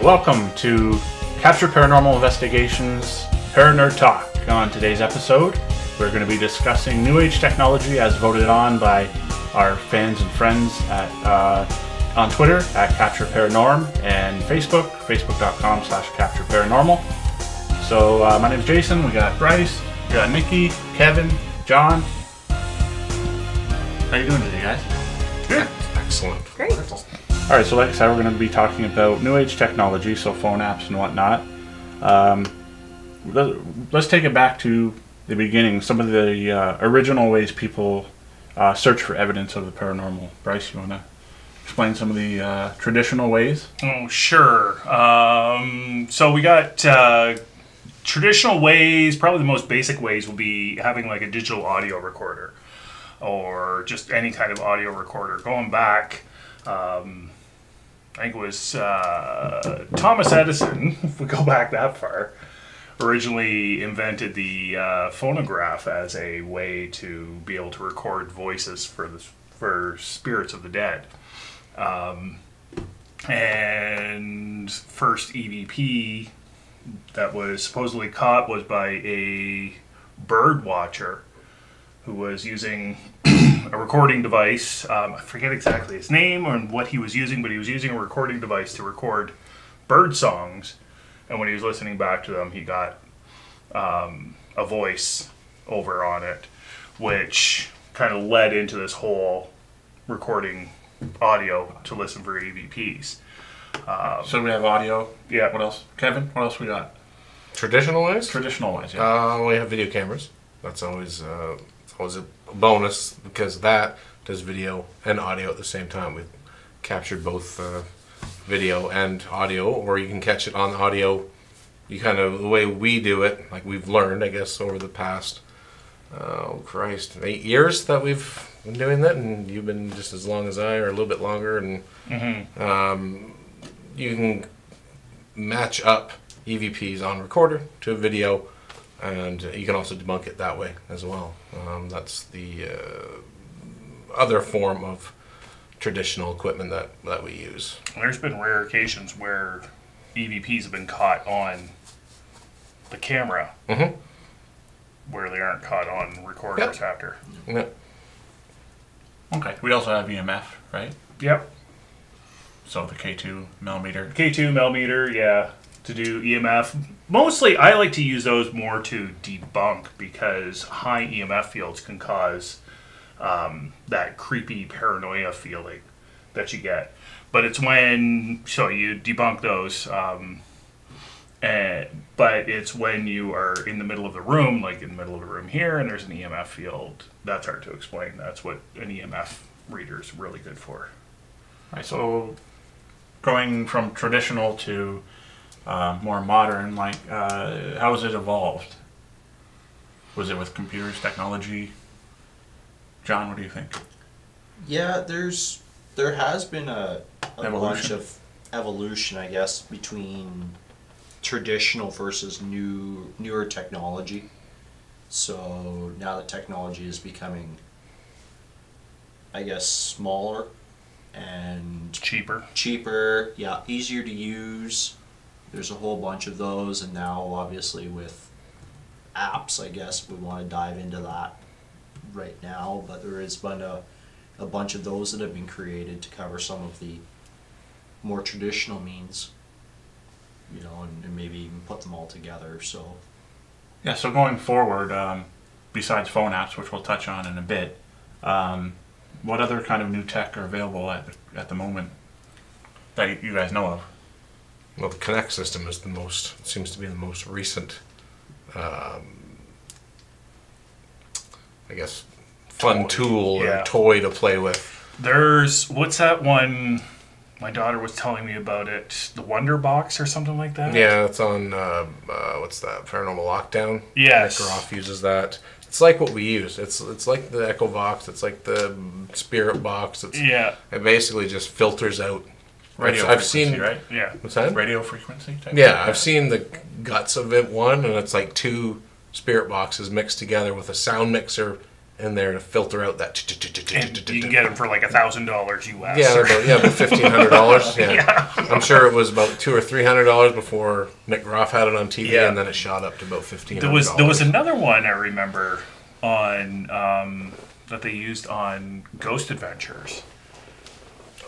Welcome to Capture Paranormal Investigations ParaNerd Talk. On today's episode, we're going to be discussing New Age technology as voted on by our fans and friends on Twitter at Capture Paranorm and Facebook.com/Capture Paranormal. So my name's Jason, we got Bryce, we got Nikki, Kevin, John. How you doing today, guys? Good. Excellent. Great. Wonderful. Alright, so like I said, we're going to be talking about New Age technology, so phone apps and whatnot. Let's take it back to the beginning, some of the original ways people search for evidence of the paranormal. Bryce, you want to explain some of the traditional ways? Oh, sure. So we got traditional ways. Probably the most basic ways will be having like a digital audio recorder or just any kind of audio recorder. Going back, I think it was Thomas Edison, if we go back that far, originally invented the phonograph as a way to be able to record voices for spirits of the dead. And first EVP that was supposedly caught was by a bird watcher who was using a recording device. I forget exactly his name or what he was using, but he was using a recording device to record bird songs. And when he was listening back to them, he got a voice over on it, which kind of led into this whole recording audio to listen for EVPs. So we have audio. Yeah. What else? Kevin, what else we got? Traditional ways? Traditional ways, yeah. We have video cameras. That's always a bonus because that does video and audio at the same time. We've captured both video and audio, or you can catch it on audio. The way we do it, like we've learned, I guess, over the past, 8 years that we've been doing that, and you've been just as long as I, or a little bit longer, and you can match up EVPs on recorder to a video, and you can also debunk it that way as well. That's the other form of traditional equipment that we use. There's been rare occasions where EVPs have been caught on the camera, where they aren't caught on recorders after. Yep. Okay. We also have EMF, right? Yep. So the K2 millimeter. K2 millimeter, yeah, to do EMF. Mostly, I like to use those more to debunk because high EMF fields can cause that creepy paranoia feeling that you get. But it's when, so you debunk those, but it's when you are in the middle of the room, like in the middle of the room here, and there's an EMF field. That's hard to explain. That's what an EMF reader is really good for. Right, so going from traditional to more modern, like how has it evolved? Was it with computers, technology? John, what do you think? Yeah, there has been a bunch Evolution. of evolution, I guess, between traditional versus newer technology. So now that technology is becoming, I guess, smaller and Cheaper. yeah, easier to use. There's a whole bunch of those, and now obviously with apps, I guess we want to dive into that right now, but there has been a bunch of those that have been created to cover some of the more traditional means, and maybe even put them all together. So Yeah, so going forward, besides phone apps, which we'll touch on in a bit, what other kind of new tech are available at the moment that you guys know of? Well, the kinect system is seems to be the most recent, I guess, fun tool or toy to play with. There's, what's that one? My daughter was telling me about it. The Wonder Box or something like that? Yeah, it's on, what's that, Paranormal Lockdown? Yes. Nick Groff uses that. It's like what we use. It's like the Echo Box. It's like the Spirit Box. It basically just filters out. Radio I've frequency, seen, right? Yeah. What's that? Radio frequency type? Yeah, I've seen the guts of it one, and it's like two Spirit Boxes mixed together with a sound mixer in there to filter out that. And you can get them for like $1,000 US. Yeah, about $1,500. Yeah. I'm sure it was about $200 or $300 before Nick Groff had it on TV, Yeah. and then it shot up to about $1,500. There was another one I remember on that they used on Ghost Adventures.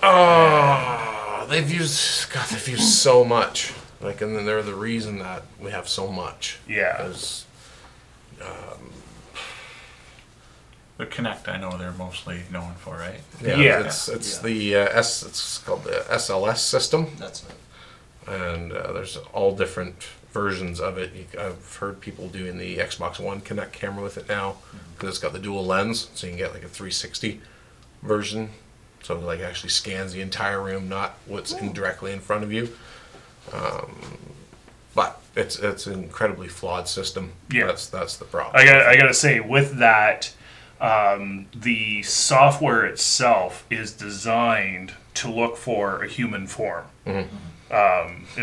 Oh, they've used so much. Like, and then they're the reason that we have so much. Yeah. 'Cause, The Kinect, I know they're mostly known for, right? Yeah. It's the it's called the SLS system, That's it. and there's all different versions of it. I've heard people doing the Xbox One Kinect camera with it now because it's got the dual lens, so you can get like a 360 version. So it like actually scans the entire room, not what's directly in front of you. But it's an incredibly flawed system. Yeah. That's the problem. I gotta say, with that, the software itself is designed to look for a human form in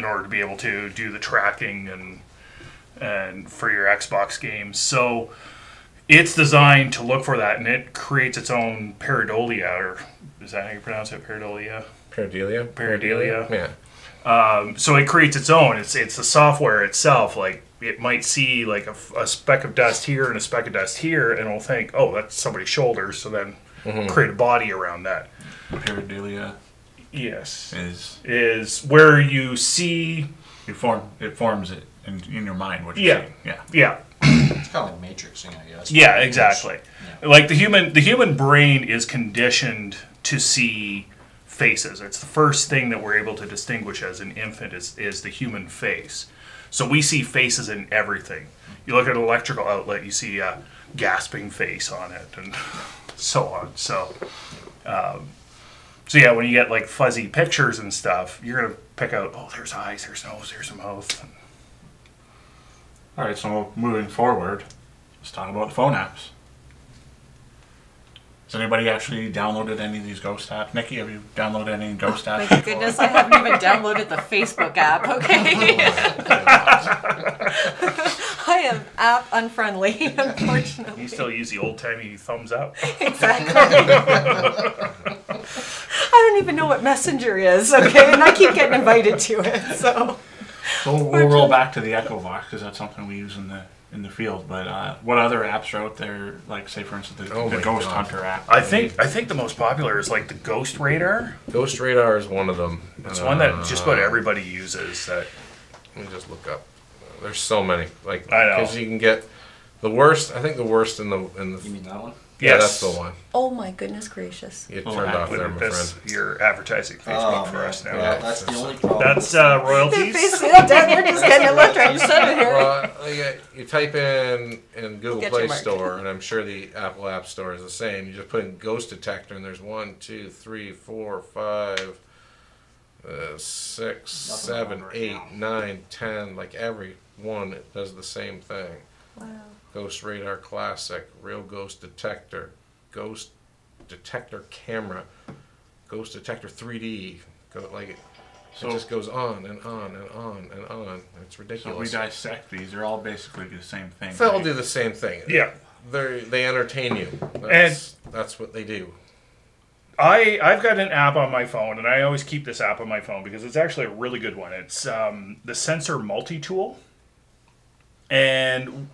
order to be able to do the tracking and for your Xbox games. So it's designed to look for that, and it creates its own pareidolia, or is that how you pronounce it? Pareidolia? Pareidolia? Pareidolia. Yeah. So it creates its own. It's the software itself. Like, it might see like a speck of dust here and a speck of dust here, and it'll think, oh, that's somebody's shoulders. So then create a body around that. Pareidolia Yes, is where you see. it forms it in your mind. What you Yeah. see. Yeah, It's kind of like matrixing, I guess. yeah, exactly. Yeah. Like the human brain is conditioned to see faces. It's the first thing that we're able to distinguish as an infant is the human face. So we see faces in everything. You look at an electrical outlet, you see a gasping face on it, and so on. So yeah, when you get like fuzzy pictures and stuff, you're gonna pick out, oh, there's eyes, there's nose, there's a mouth. All right, so moving forward, let's talk about the phone apps. Has anybody actually downloaded any of these ghost apps? Nikki, have you downloaded any ghost apps? My goodness, I haven't even downloaded the Facebook app, okay? I am app unfriendly, unfortunately. You still use the old-timey thumbs up. Exactly. I don't even know what Messenger is, okay? And I keep getting invited to it, so. So we'll roll back to the Echo Box because that's something we use in the field. But what other apps are out there? Like, say, for instance, the my Ghost God. Hunter app. I think the most popular is like the Ghost Radar. Ghost Radar is one of them. It's one that just about everybody uses. That Let me just look up. There's so many. Like, I know. because you can get the worst. I think the worst in the You mean that one? yeah, Yes. that's the one. Oh my goodness gracious. You Oh, turned I off there, my That's, friend. you're advertising Facebook for man. us now. Yeah, that's the only problem. That's royalties. They're just getting it left right. You said it here. Well, you type in Google Get Play your mark. Store, and I'm sure the Apple App Store is the same. You just put in ghost detector, and there's 1, 2, 3, 4, 5, 6, Nothing 7, wrong right 8, now. 9, 10. Like every one, it does the same thing. Wow. Ghost Radar Classic, Real Ghost Detector, Ghost Detector Camera, Ghost Detector 3D. It just goes on and on and on and on. It's So we ridiculous. dissect these. They're all basically the same thing. They all right? do the same thing. Yeah. They entertain you. That's what they do. I've got an app on my phone, and I always keep this app on my phone because it's actually a really good one. It's the Sensor Multi-Tool. And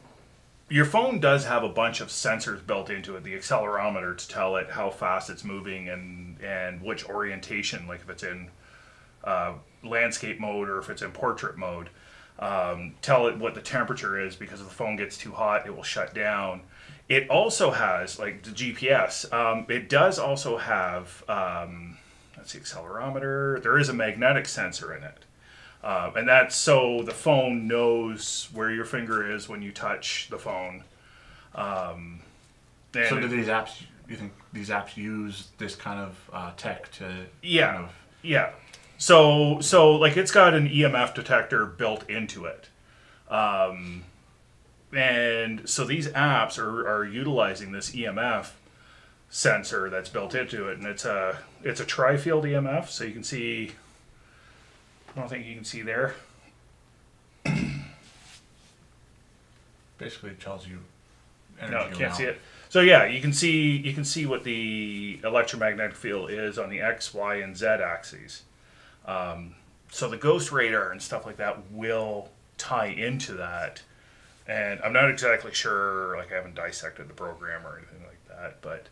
your phone does have a bunch of sensors built into it, the accelerometer to tell it how fast it's moving and which orientation, like if it's in landscape mode or if it's in portrait mode. Tell it what the temperature is, because if the phone gets too hot, it will shut down. It also has, like the GPS, it does also have, that's the accelerometer. There is a magnetic sensor in it. And that's so the phone knows where your finger is when you touch the phone. So do these apps? You think these apps use this kind of tech to? Yeah, Kind of, yeah. So like it's got an EMF detector built into it. And so these apps are utilizing this EMF sensor that's built into it, and it's a tri-field EMF, so you can see. I don't think you can see there. basically tells you energy No, you can't around. see it. So yeah, you can see what the electromagnetic field is on the X, Y, and Z axes. So the ghost radar and stuff like that will tie into that. And I'm not exactly sure, like I haven't dissected the program or anything like that, but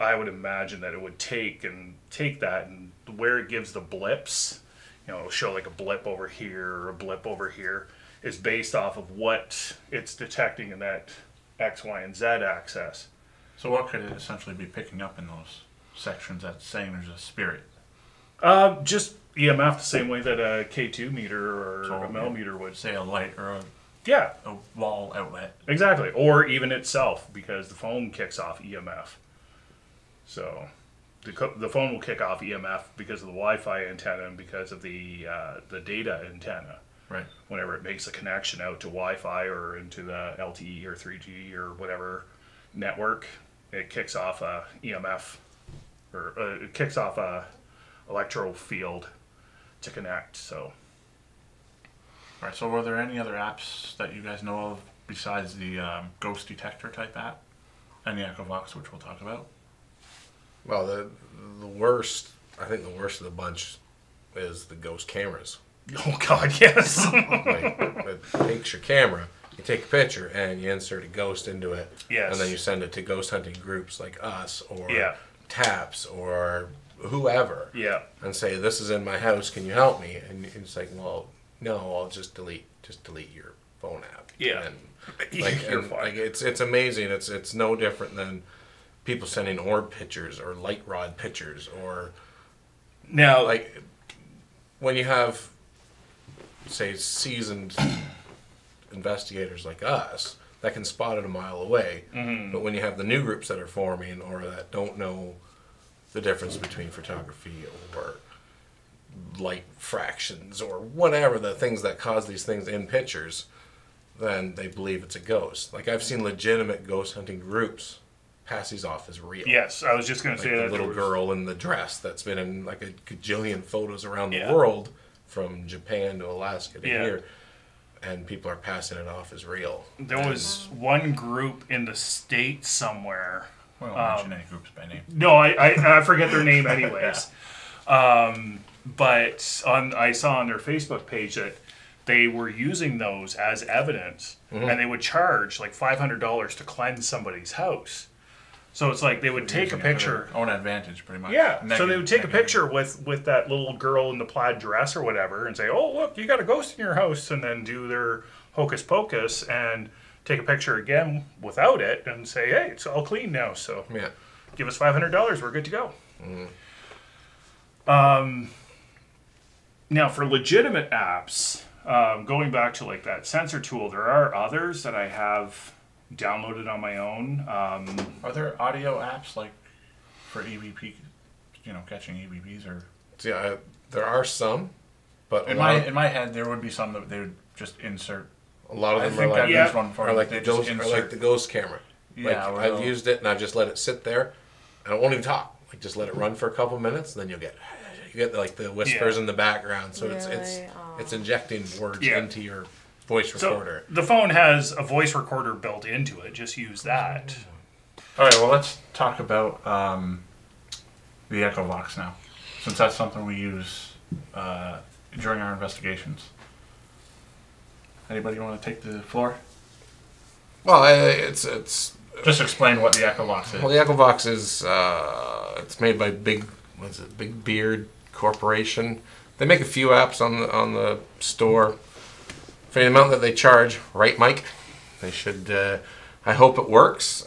I would imagine that it would take that and where it gives the blips, it'll show like a blip over here or a blip over here, is based off of what it's detecting in that X, Y, and Z axis. So what could it essentially be picking up in those sections that's saying there's a spirit? Just EMF the same way that a K2 meter or So, a millimeter would. Say a light or Yeah, a wall outlet. exactly. Or even itself, because the phone kicks off EMF. So the phone will kick off EMF because of the Wi-Fi antenna and because of the data antenna. Right. Whenever it makes a connection out to Wi-Fi or into the LTE or 3G or whatever network, it kicks off a EMF or it kicks off a electro field to connect. So All right. So were there any other apps that you guys know of besides the ghost detector type app and the EchoVox, which we'll talk about? Well, the worst, I think the worst of the bunch is the ghost cameras. oh god, yes. Like, it takes your camera, you take a picture, and you insert a ghost into it. Yes. And then you send it to ghost hunting groups like us or Yeah. TAPS or whoever. Yeah. And say, this is in my house, can you help me? And it's like, well, no, I'll just delete your phone app. Yeah. And like, You're and, fine. like it's amazing. It's no different than people sending orb pictures or light rod pictures or Now, like when you have, say, seasoned investigators like us that can spot it a mile away, but when you have the new groups that are forming or that don't know the difference between photography or light fractions or whatever the things that cause these things in pictures, then they believe it's a ghost. Like I've seen legitimate ghost hunting groups pass these off as real. yes, I was just going to Like say the that little there was- girl in the dress that's been in like a gajillion photos around Yeah. the world, from Japan to Alaska to Yeah. here, and people are passing it off as real. There was one group in the States somewhere. We won't mention any groups by name. No, I forget their name anyways. But I saw on their Facebook page that they were using those as evidence, and they would charge like $500 to cleanse somebody's house. So it's like they would take a Using it for picture. their own advantage, pretty much. Yeah, so they Negative- would take a negative. picture with that little girl in the plaid dress or whatever and say, oh, look, you got a ghost in your house, and then do their hocus pocus and take a picture again without it and say, hey, it's all clean now, so Yeah. give us $500, we're good to go. Now, for legitimate apps, going back to like that sensor tool, there are others that I have downloaded on my own. Are there audio apps like for EVP, catching EVPs or? See, there are some, but In my head, there would be some that they would just insert. a lot of I them think are I've like, Yeah. used one for are like the they just ghost, insert. or like the ghost camera. Yeah, like or I've they'll- used it and I've just let it sit there, and I won't even talk. Like just let it run for a couple minutes, and then you get like the whispers Yeah. in the background. So Really? it's injecting words Yeah. into your voice So recorder. the phone has a voice recorder built into it. Just use that. All right, well, let's talk about the EchoVox now, since that's something we use during our investigations. Anybody want to take the floor? Well, it's Just explain what the EchoVox is. well, the EchoVox is it's made by Big Beard Corporation. They make a few apps on the store for the amount that they charge. Right, Mike? They should. I hope it works.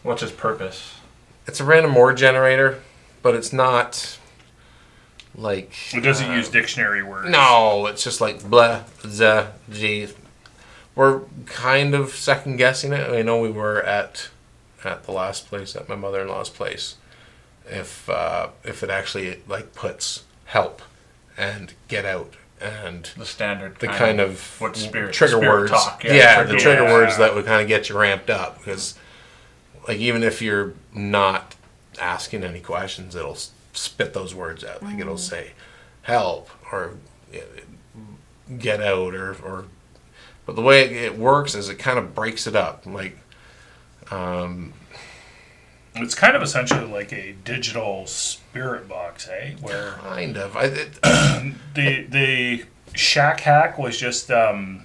What's its purpose? It's a random word generator, but it's not like. It doesn't use dictionary words. No, it's just like blah, za, gee. We're kind of second guessing it. I know we were at the last place, at my mother-in-law's place. If it actually like puts help and get out and The standard the kind of what spirit trigger spirit words, talk. yeah, the trigger Yeah. words that would kind of get you ramped up, because like even if you're not asking any questions, it'll spit those words out. Like it'll say help or get out or But the way it works is it kind of breaks it up. Like, It's kind of essentially like a digital spirit box, eh? Where kind of. the Shack Hack was just a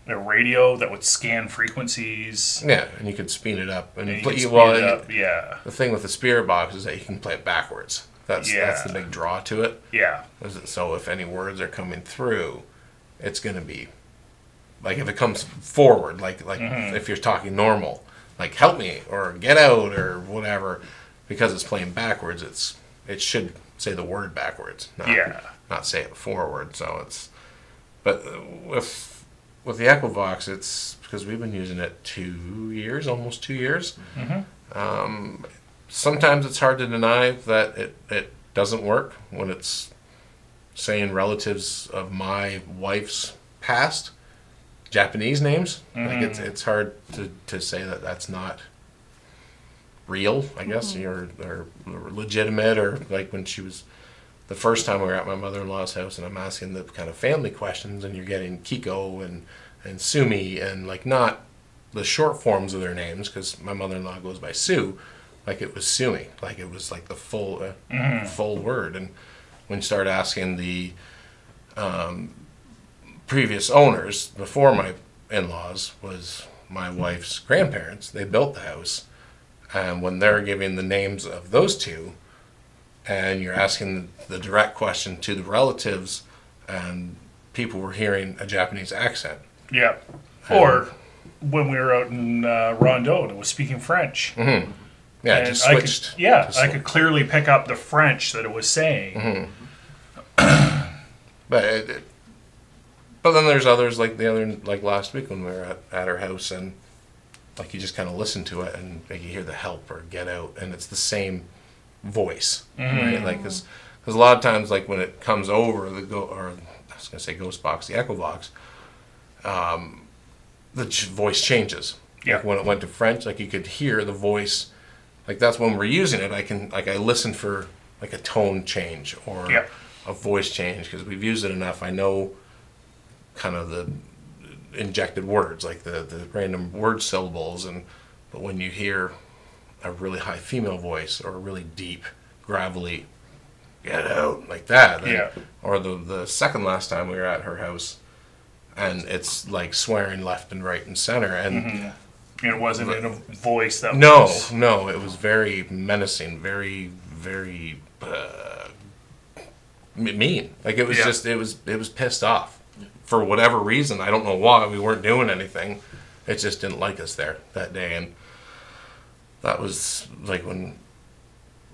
radio that would scan frequencies. Yeah, and you could speed it up. And And you play- could speed well, it up. Yeah. the thing with the spirit box is that you can play it backwards. That's the big draw to it. Yeah. So if any words are coming through, it's going to be like if it comes forward, like if you're talking normal, like help me or get out or whatever, because it's playing backwards, it should say the word backwards, not say it forward. So it's, but with the Equivox, it's because we've been using it 2 years, almost 2 years. Sometimes it's hard to deny that it doesn't work when it's saying relatives of my wife's past, Japanese names. Like it's hard to say that that's not real, I guess, or legitimate, or like when she was the first time we were at my mother-in-law's house and I'm asking the kind of family questions and you're getting Kiko and Sumi and like not the short forms of their names because my mother-in-law goes by Sue, like it was Sumi, like it was like the full full word. And when you start asking the previous owners before my in-laws was my wife's grandparents, they built the house, and when they're giving the names of those two and you're asking the direct question to the relatives and people were hearing a Japanese accent. Yeah. Or when we were out in Rondeau and it was speaking French. Yeah, it And just switched. I could clearly pick up the French that it was saying. But but then there's others like like last week when we were at her house and like you just kind of listen to it and like you hear the help or get out and it's the same voice, right? Like because a lot of times like when it comes over I was gonna say Ghost Box, the Equivox, the voice changes. Yeah. Like when it went to French, like you could hear the voice. Like that's when we're using it. I listen for like a tone change or a voice change because we've used it enough. I know kind of the injected words, like the random word syllables, but when you hear a really high female voice or a really deep, gravelly, get out like that, or the second last time we were at her house, and it's like swearing left and right and center, and It wasn't in a voice that no, was... no, it was very menacing, very, very mean. Like it was just, it was pissed off for whatever reason. I don't know why. We weren't doing anything. It just didn't like us there that day, and that was like when,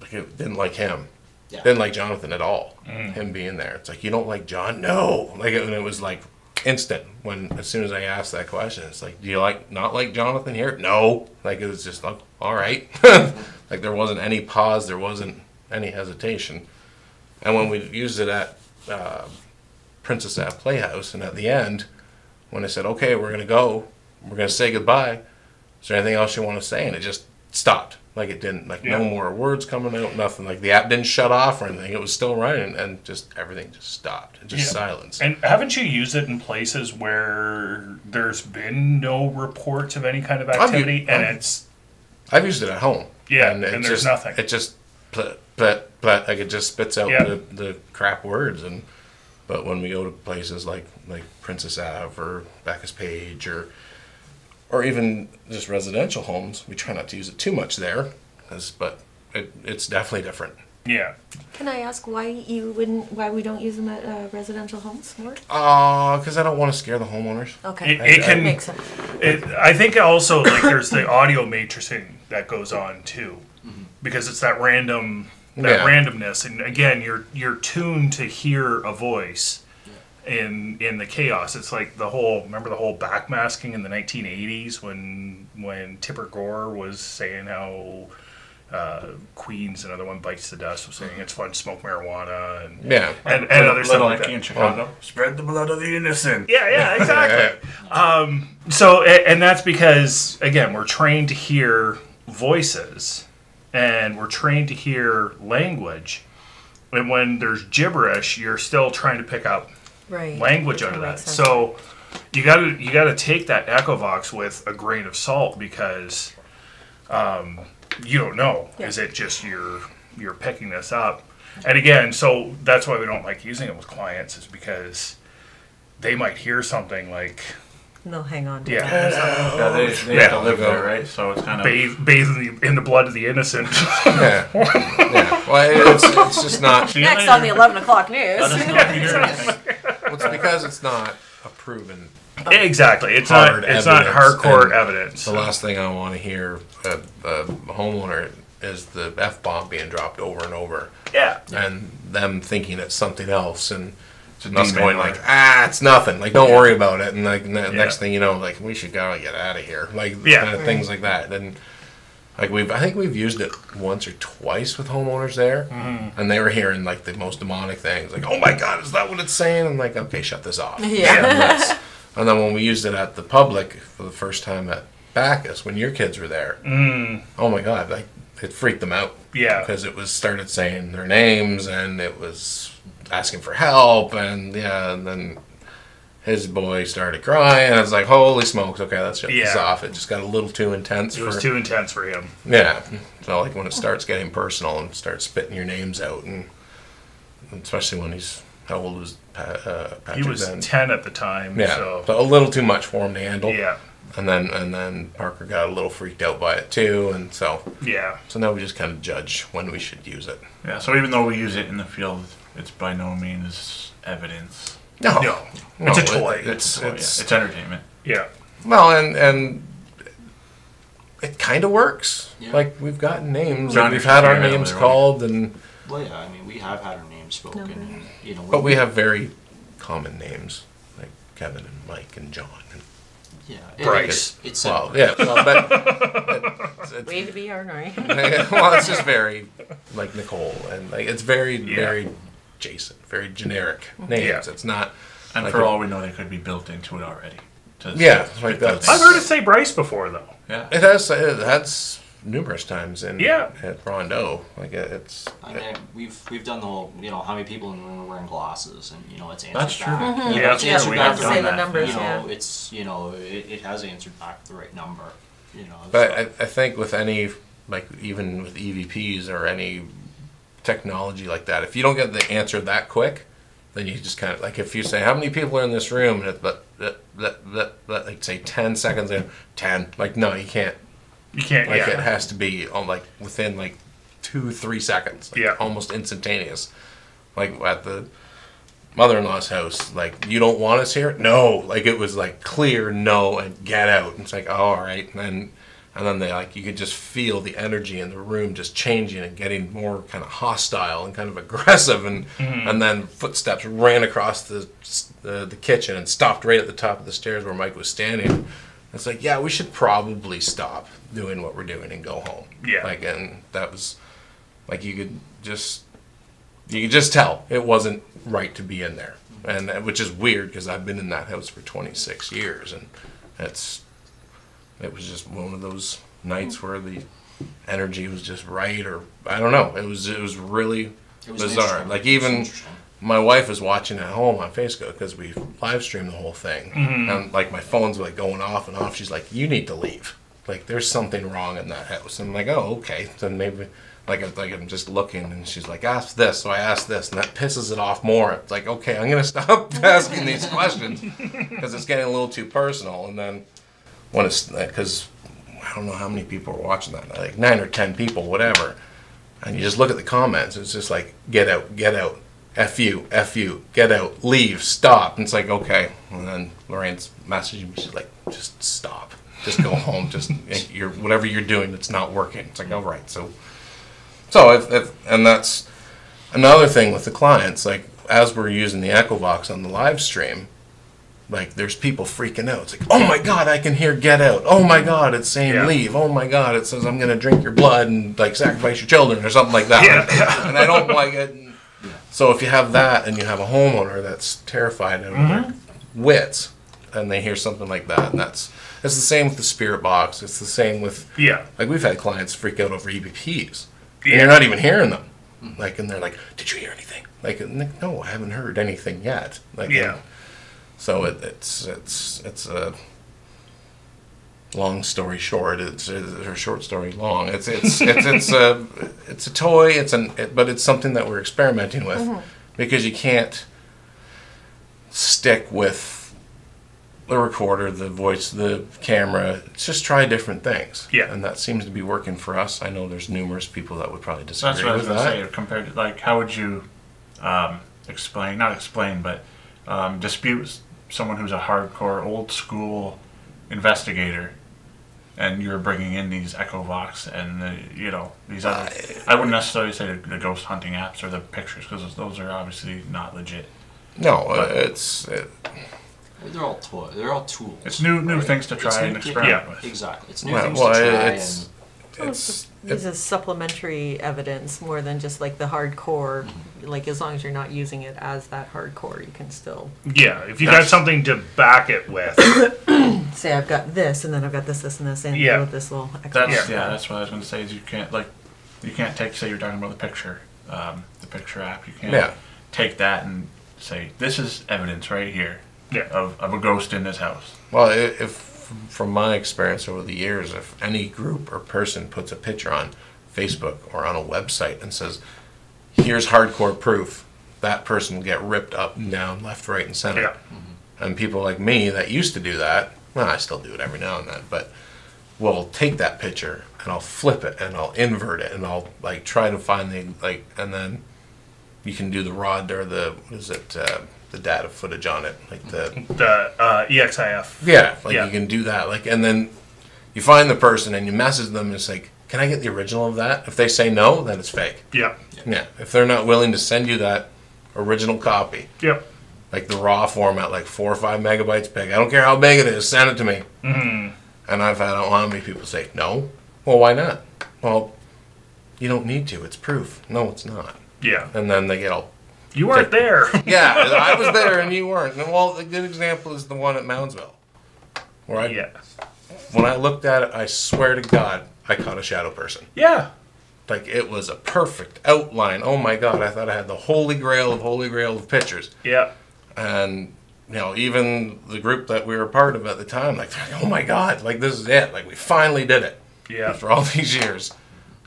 like it didn't like him. Yeah. Didn't like Jonathan at all. Him being there, it's like you don't like John. No, like and it was like instant when as soon as I asked that question, it's like, do you not like Jonathan here? No, like it was just like all right. Like there wasn't any pause, there wasn't any hesitation. And when we used it at Princess Ave Playhouse, and at the end, when I said, okay, we're gonna say goodbye. Is there anything else you want to say? And it just stopped. Like it didn't, like no more words coming out, nothing. Like the app didn't shut off or anything. It was still running, and just everything just stopped. Just silence. And haven't you used it in places where there's been no reports of any kind of activity, I've used it at home. Yeah, and there's just, nothing. It just like it just spits out the crap words. But when we go to places like Princess Ave or Bacchus Page or even just residential homes, we try not to use it too much there, but it's definitely different. Yeah. Can I ask why we don't use them at residential homes more? Because I don't want to scare the homeowners. Okay. It can make sense. I think also like there's the audio matrixing that goes on too, because it's that randomness, and again you're tuned to hear a voice in the chaos. It's like remember the whole backmasking in the 1980s when Tipper Gore was saying how Queen's another one bites the dust was saying it's fun to smoke marijuana and other stuff like that. In Chicago, spread the blood of the innocent. Yeah, exactly. So and that's because again we're trained to hear voices and we're trained to hear language, and when there's gibberish you're still trying to pick up language out of that. So you gotta take that Echovox with a grain of salt because you don't know. Yeah. Is it just you're picking this up? And again, so that's why we don't like using it with clients, is because they might hear something like And they'll hang on to Yeah. that. Yeah, they have to live there, right? So it's kind of bathe in the blood of the innocent. Yeah. Yeah. Well, it's just not. Next on the 11 o'clock news. Let us know if you hear anything. Well, it's because it's not a proven. Exactly. It's Hard not evidence, hardcore and evidence. The last thing I want to hear a homeowner is the F-bomb being dropped over and over, Yeah. and them thinking it's something else, and It's a us demon, going right? like, it's nothing. Like, don't worry about it. And like next thing you know, like, we should go and get out of here. Like, kind of things like that. And like I think we've used it once or twice with homeowners there, and they were hearing like the most demonic things, like, oh my God, is that what it's saying? And like, okay, shut this off. Yeah. And then when we used it at the public for the first time at Bacchus, when your kids were there, oh my God, like, it freaked them out. Yeah. Because it was started saying their names, and it was asking for help, and and then his boy started crying. I was like, holy smokes, okay, let's shut this off. It just got a little too intense. It was too intense for him. Yeah. So like when it starts getting personal and starts spitting your names out, and especially when he's, how old was Patrick He was then? 10 at the time. Yeah. So So a little too much for him to handle. yeah. And then Parker got a little freaked out by it too, and so Yeah. now we just kind of judge when we should use it. Yeah, so even though we use it in the field, it's by no means evidence. No. It's a toy. It's entertainment. Yeah. Well, and it kind of works. Yeah. Like, we've gotten names, John, and we've you're had our figuring it out names later, called, and Well, yeah, I mean, we have had our names spoken, Okay. and, you know, but we have very common names, like Kevin and Mike and John. And, yeah, Bryce. It's well, similar. yeah, well, but Way to be our name. well, it's just very like Nicole, and like it's very Jason, very generic names. Yeah. It's not. And like for a- all we know, they could be built into it already. Yeah, like that's- I've heard it say Bryce before, though. Yeah. It has numerous times in Yeah. at Rondo. Like it's. I mean, we've done the whole, you know, how many people in the room are wearing glasses, and you know, it's answered That's true. back. Yeah, it's that's answered true. We back have the done right- that. Say the numbers, You know, yeah. it's, you know, it has answered back the right number. You know, But so- I think with any, like even with EVPs or any technology like that, if you don't get the answer that quick, then you just kind of, like if you say, how many people are in this room? And it's, like say 10 seconds in, 10. Like, no, you can't. You can't, Like, it yeah. has to be on like within like 2-3 seconds. Like, Yeah. almost instantaneous. Like at the mother-in-law's house, like, you don't want us here? No. Like, it was like clear no and get out. And it's like, oh, all right. And then they, like, you could just feel the energy in the room just changing and getting more kind of hostile and kind of aggressive, and then footsteps ran across the kitchen and stopped right at the top of the stairs where Mike was standing. It's like, yeah, we should probably stop doing what we're doing and go home. Yeah. Like, and that was like, you could just tell it wasn't right to be in there, and which is weird because I've been in that house for 26 years, and it was just one of those nights where the energy was just right, or I don't know. It was really It was bizarre. interesting. Like, It was even interesting. my wife was watching at home on Facebook because we live streamed the whole thing, and like my phone's like going off and off. She's like, "You need to leave. Like, there's something wrong in that house." And I'm like, "Oh, okay." Then maybe I'm just looking, and she's like, "Ask this." So I asked this, and that pisses it off more. It's like, okay, I'm gonna stop asking these questions because it's getting a little too personal. And then when it's because I don't know how many people are watching that, like 9 or 10 people, whatever, and you just look at the comments. It's just like, "Get out, get out." F you, get out, leave, stop. And it's like, okay. And then Lorraine's messaging me, she's like, just stop. Just go home. Just, whatever you're doing, it's not working. It's like, all right. So and that's another thing with the clients. Like, as we're using the Echovox on the live stream, like, there's people freaking out. It's like, oh my God, I can hear get out. Oh my God, it's saying leave. Oh my God, it says I'm going to drink your blood and, like, sacrifice your children or something like that. Yeah. And I don't like it. So if you have that and you have a homeowner that's terrified out of their wits, and they hear something like that, and it's the same with the spirit box. It's the same with, like, we've had clients freak out over EVPs, and you're not even hearing them. Like, and they're like, "Did you hear anything?" Like, no, I haven't heard anything yet. Like, So it's a long story short. It's a short story long. It's a toy. But it's something that we're experimenting with because you can't stick with the recorder, the voice, the camera. Just try different things. Yeah. And that seems to be working for us. I know there's numerous people that would probably disagree That's what I was with going to that. say. Compared to, like, how would you dispute someone who's a hardcore, old school investigator, and you're bringing in these Echo Vox and these other. I wouldn't necessarily say the ghost hunting apps or the pictures because those are obviously not legit. No, They're all toys. They're all tools. It's new things to try and experiment with. Exactly. It's new things to try. This is supplementary evidence more than just like the hardcore. Like as long as you're not using it as that hardcore, you can still Yeah, if you got something to back it with. say I've got this, and then I've got this, and this, and Yeah. with this little extra. That's what I was going to say. Is you can't take, say you're talking about the picture app. You can't take that and say this is evidence right here of a ghost in this house. Well, if from my experience over the years, if any group or person puts a picture on Facebook or on a website and says, here's hardcore proof, that person will get ripped up and down, left, right, and center. Yeah. And people like me that used to do that, well, I still do it every now and then, but will take that picture and I'll flip it and I'll invert it and I'll like try to find and then you can do the rod or the data footage on it, like the EXIF. you can do that, and then you find the person and you message them and it's like, can I get the original of that? If they say no, then it's fake. Yeah. If they're not willing to send you that original copy, Yep. like the raw format, like 4 or 5 megabytes big, I don't care how big it is, send it to me. Mm-hmm. And I've had how many people say no. Well, why not? Well, you don't need to, it's proof. No, it's not. Yeah. And then they get all, You weren't there. yeah, I was there and you weren't. And, well, a good example is the one at Moundsville, where when I looked at it, I swear to God, I caught a shadow person. Yeah. Like, it was a perfect outline. Oh my God, I thought I had the holy grail of pictures. Yeah. And, even the group that we were part of at the time, like, oh my God, like, this is it. Like, we finally did it. Yeah. After all these years.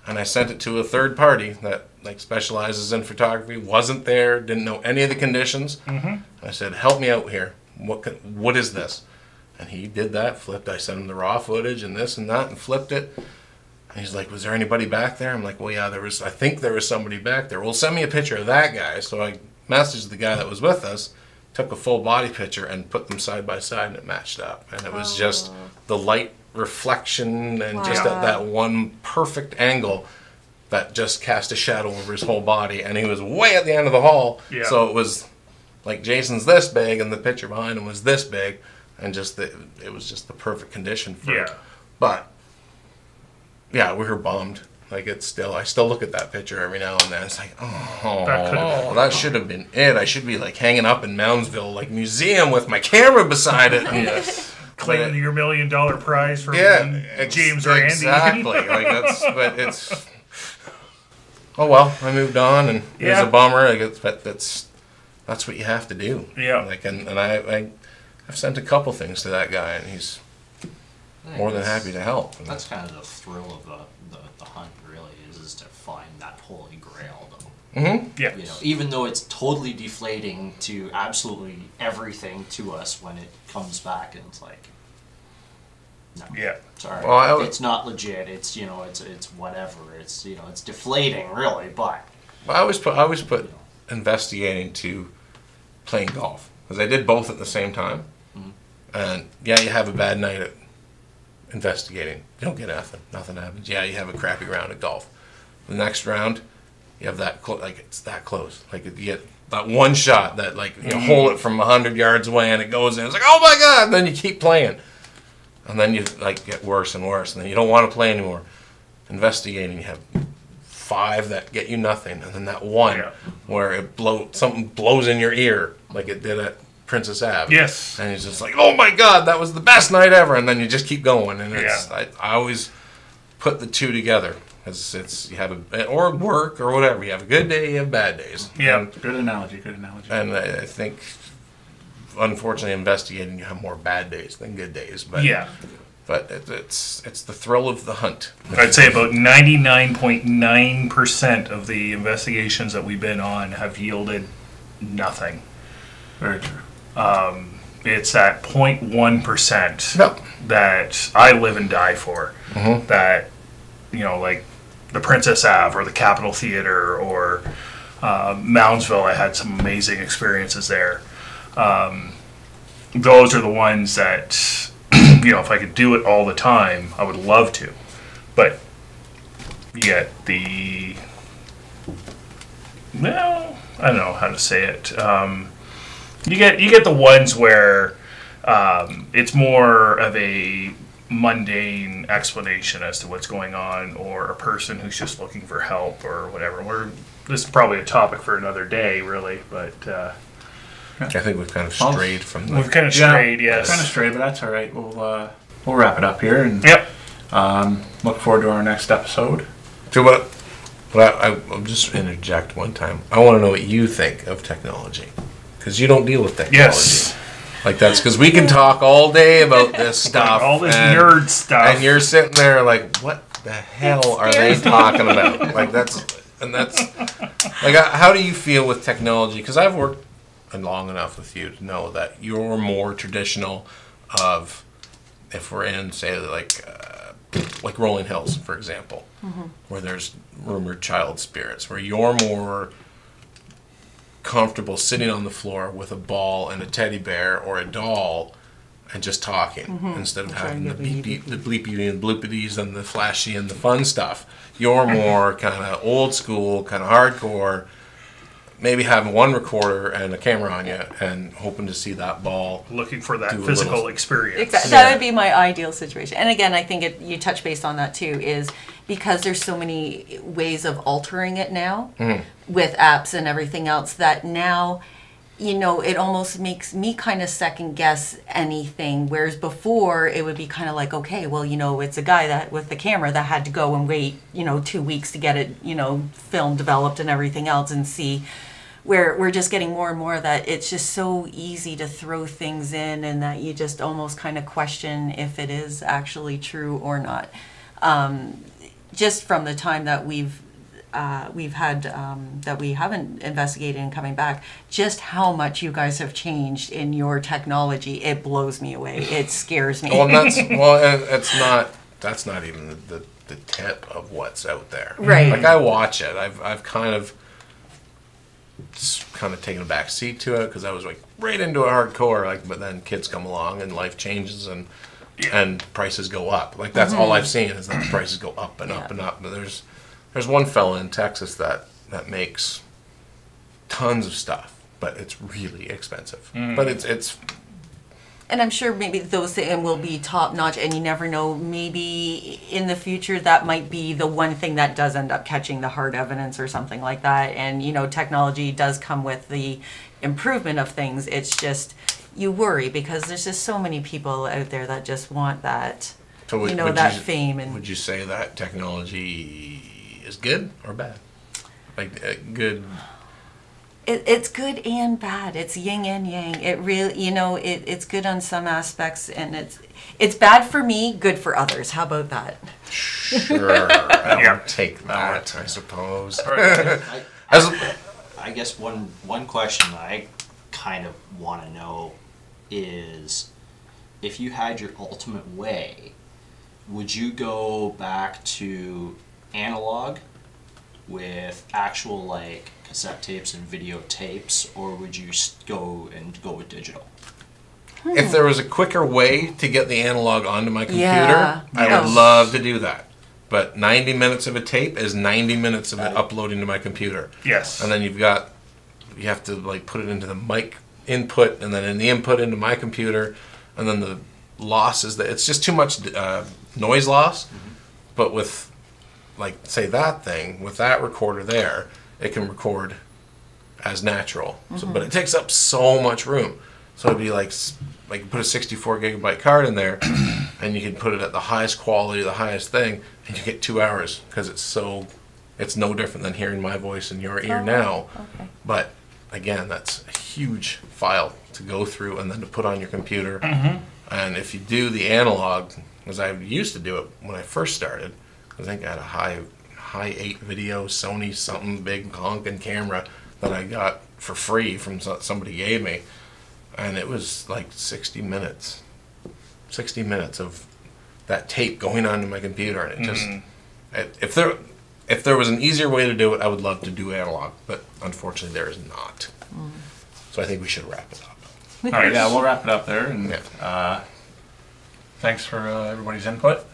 And I sent it to a third party that, like, specializes in photography, wasn't there, didn't know any of the conditions. Mm-hmm. I said, help me out here. What is this? And he did that, flipped. I sent him the raw footage and this and that and flipped it. And he's like, was there anybody back there? I'm like, well, yeah, I think there was somebody back there. Well, send me a picture of that guy. So I messaged the guy that was with us, took a full body picture and put them side by side and it matched up. And it was just the light reflection and just at that one perfect angle that just cast a shadow over his whole body. And he was way at the end of the hall. Yeah. So it was like Jason's this big and the picture behind him was this big. And it was just the perfect condition for it. But yeah, we were bummed. Like I still look at that picture every now and then. It's like, that should have been it. I should be like hanging up in Moundsville, like museum with my camera beside it. And, claiming your $1 million prize for James Randi. Exactly. But it's. Oh well, I moved on, and it was a bummer. But that's what you have to do. Yeah. And I've sent a couple things to that guy, and he's more than happy to help. That's kind of the thrill of the hunt, really, is to find that holy grail, though. Mm-hmm. Yeah. Even though it's totally deflating to absolutely everything to us when it comes back, and it's like, no. Yeah. Sorry. Well, it's not legit. It's it's whatever. It's it's deflating, really. But I always put investigating to playing golf, because I did both at the same time. Mm-hmm. And you have a bad night at investigating. You don't get nothing. Nothing happens. Yeah, you have a crappy round at golf. The next round, you have that it's that close. Like you get that one shot that hold it from 100 yards away and it goes in. It's like, oh my God! And then you keep playing, and then you get worse and worse, and then you don't want to play anymore. Investigating, you have 5 that get you nothing, and then that one where something blows in your ear like it did at Princess Ave. Yes. And it's just like, oh my God, that was the best night ever, and then you just keep going, and I always put the two together. It's you have or work or whatever. You have a good day, you have bad days. Yeah. Good analogy. And I think unfortunately investigating, you have more bad days than good days. But Yeah. But it's the thrill of the hunt. I'd say about 99.9% of the investigations that we've been on have yielded nothing. Very true. It's that 0.1% Yep. that I live and die for. Mhm. That, like the Princess Ave or the Capitol Theater or Moundsville, I had some amazing experiences there. Those are the ones that, if I could do it all the time, I would love to. But you get I don't know how to say it. You get the ones where it's more of a mundane explanation as to what's going on, or a person who's just looking for help or whatever. This is probably a topic for another day, really, but I think we've kind of strayed from we've kind of strayed. Yes, kind of strayed, but that's all right. We'll wrap it up here and yep. Look forward to our next episode. So I'll just interject one time. I want to know what you think of technology, because you don't deal with technology. Yes. Like that's because we can talk all day about this stuff, all this nerd stuff, and you're sitting there like, what the hell are they talking about? Like that's like, how do you feel with technology? Because I've worked long enough with you to know that you're more traditional of, if we're in, say, like Rolling Hills, for example, where there's rumored child spirits, where you're more comfortable sitting on the floor with a ball and a teddy bear or a doll and just talking, instead of having the bleepy and bloopities and the flashy and the fun stuff. You're more kind of old school, kind of hardcore, maybe having one recorder and a camera on you and hoping to see that ball. Looking for that physical experience. Exactly. That would be my ideal situation. And again, I think you touch base on that too, is because there's so many ways of altering it now with apps and everything else, that now, it almost makes me kind of second guess anything. Whereas before it would be kind of like, okay, well, it's a guy that with the camera that had to go and wait, 2 weeks to get it, film developed and everything else, and see. Where we're just getting more and more that it's just so easy to throw things in, and that you just almost kind of question if it is actually true or not. Just from the time that we've had that we haven't investigated and coming back, just how much you guys have changed in your technology, it blows me away. It scares me. Well, that's not even the tip of what's out there. Right. Like, I watch it. I've kind of taken a back seat to it because I was like right into a hardcore, but then kids come along and life changes and prices go up. Like, that's all I've seen, is that the prices go up and up and up. But there's one fella in Texas that makes tons of stuff, but it's really expensive. But it's And I'm sure maybe those things will be top notch, and you never know, maybe in the future that might be the one thing that does end up catching the hard evidence or something like that. And, technology does come with the improvement of things. It's just, you worry because there's just so many people out there that just want that, that fame. And would you say that technology is good or bad? Like, good? It's good and bad. It's yin and yang. It really, it's good on some aspects, and it's bad for me, good for others. How about that? Sure, I'll take that, I suppose. I guess one question that I kind of want to know is, if you had your ultimate way, would you go back to analog with actual cassette tapes and videotapes, or would you go with digital? If there was a quicker way to get the analog onto my computer, I would Yes. love to do that. But 90 minutes of a tape is 90 minutes of it uploading to my computer. Yes. And then you have to put it into the mic input, and then in the input into my computer, and then the loss is that it's just too much noise loss. But with, say, that thing, with that recorder there, it can record as natural. So, but it takes up so much room. So it'd be like you put a 64 gigabyte card in there, and you can put it at the highest quality, the highest thing, and you get 2 hours, because it's no different than hearing my voice in your ear now. Okay. But again, that's a huge file to go through and then to put on your computer. And if you do the analog, as I used to do it when I first started, I think I had a high 8 video Sony something big honking camera that I got for free from somebody gave me, and it was like 60 minutes of that tape going onto my computer, and it just if there was an easier way to do it, I would love to do analog, but unfortunately there is not. So I think we should wrap it up. All right, yeah, we'll wrap it up there, and Yeah. thanks for everybody's input,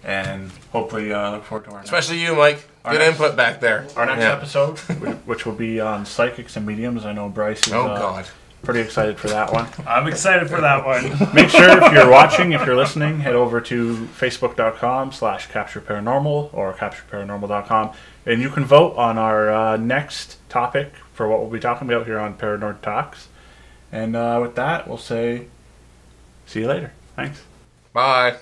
and hopefully look forward to our Especially you, Mike. Good input back there. our next Yeah. episode, which will be on psychics and mediums. I know Bryce is Oh God. pretty excited for that one. I'm excited for that one. Make sure if you're watching, if you're listening, head over to facebook.com/captureparanormal or captureparanormal.com, and you can vote on our next topic for what we'll be talking about here on ParaNerd Talks. And with that, we'll say see you later. Thanks. Bye.